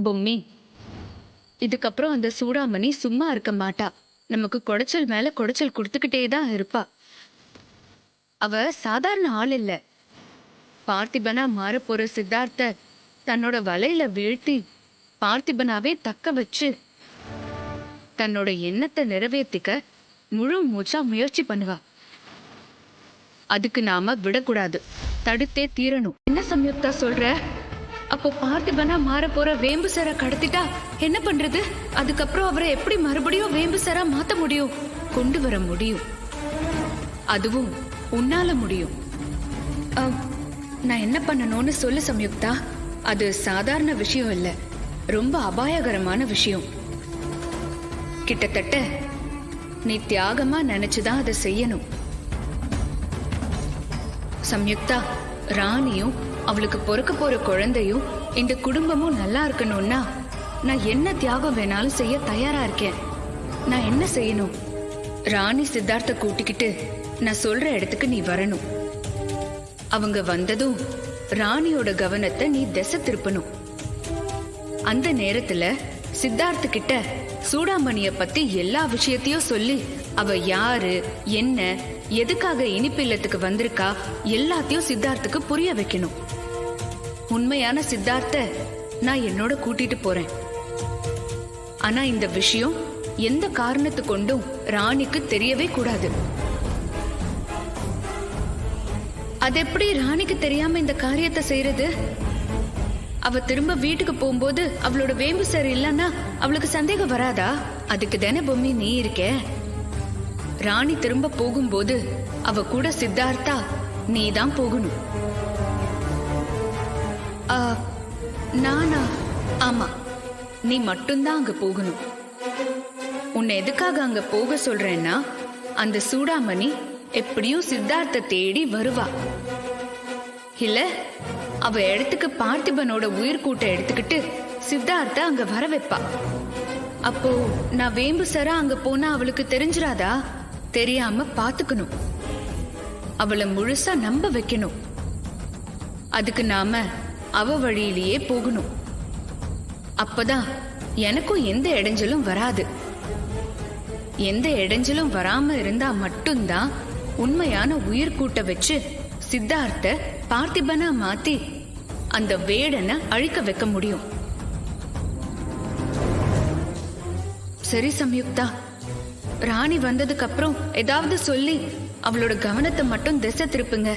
பொம்மி, இதுக்கப்புறம் அந்த சூடாமணி சும்மா இருக்க மாட்டா. நமக்கு குடைச்சல் மேல குடைச்சல் கொடுத்துக்கிட்டே தான் இருப்பா. அவ சாதாரண ஆள் இல்ல. பார்த்திபனா மாறப்போற சித்தார்த்த தன்னோட வலையில வீழ்த்தி பார்த்திபனாவே தக்க வச்சு தன்னோட எண்ணத்தை நிறைவேற்றிக்க முழு மூச்சா முயற்சி பண்ணுவா. அதுக்கு நாம விடக்கூடாது, தடுத்தே தீரணும். என்ன சம்யுக்தா சொல்ற? அப்போ பார்த்திபனா மாற போற வேம்பு சார கடத்திட்டா என்ன பண்றது? அதுக்கப்புறம் அவரை எப்படி மறுபடியும் வேம்பு சாரா மாத்த முடியும்? கொண்டு வர முடியும், அதுவும் உன்னால முடியும். நான் என்ன பண்ணணும்னு சொல்லு சம்யுக்தா. அது சாதாரண விஷயம் இல்ல, ரொம்ப அபாயகரமான விஷயம். கிட்டத்தட்ட நீ தியாகமா நினைச்சுதான் அதை செய்யணும். சம்யுக்தா, ராணியும் அவளுக்கு பொறுக்க போற குழந்தையும் இந்த குடும்பமும் நல்லா இருக்கணும்னா நான் என்ன தியாகம் வேணாலும் செய்ய தயாரா இருக்கேன். நான் என்ன செய்யணும்? ராணி சித்தார்த்த கூட்டிக்கிட்டு நான் சொல்ற இடத்துக்கு நீ வரணும். அவங்க வந்ததும் ராணியோட கவனத்தை நீ திசை திருப்பணும். அந்த நேரத்துல சித்தார்த்த கிட்ட சூடாமணிய பத்தி எல்லா விஷயத்தையும் சொல்லி அவ யாரு, என்ன, எதுக்காக இனிப்பு இல்லத்துக்கு வந்திருக்கா எல்லாத்தையும் சித்தார்த்துக்கு புரிய வைக்கணும். உண்மையான சித்தார்த்த நான் என்னோட கூட்டிட்டு போறேன். ஆனா இந்த விஷயம் எந்த காரணத்து கொண்டும் ராணிக்கு தெரியவே கூடாது. அது எப்படி ராணிக்கு தெரியாம இந்த காரியத்தை செய்யறது? அவ திரும்ப வீட்டுக்கு போகும்போது அவளோட வேம்பு சார் இல்லன்னா அவளுக்கு சந்தேகம் வராதா? அதுக்கு தானே பொம்மி நீ இருக்க. ராணி திரும்ப போகும்போது அவ கூட சித்தார்த்தா நீ தான் போகணும். நானா? ஆமா, நீ மட்டும்தான் அங்க போகணும். உன்னை எதுக்காக அங்க போக சொல்றேன்னா, அந்த சூடாமணி எப்படியும் சித்தார்த்த தேடி வருவா. இல்ல அவ இடத்துக்கு பார்த்திபனோட உயிர் கூட்ட எடுத்துக்கிட்டு சித்தார்த்த அங்க வர வைப்பா. அப்போ நான் வேம்பு சரா அங்க போனா அவளுக்கு தெரிஞ்சிராதா? தெரியாம பாத்துக்கணும். அவளை முழுசா நம்ப வைக்கணும். அதுக்கு நாம அவ வழியிலேயே போகணும். அப்பதான் எனக்கும் எந்த இடைஞ்சலும் வராது. எந்த இடைஞ்சலும் வராம இருந்தா மட்டும்தான் உண்மையான உயிர் கூட்ட வச்சு சித்தார்த்த பார்த்திபனா மாத்தி அந்த வேடனை அழிக்க வைக்க முடியும். சரி சம்யுக்தா, ராணி வந்ததுக்கு அப்புறம் ஏதாவது சொல்லி அவளோட கவனத்தை மட்டும் திசை திருப்புங்க.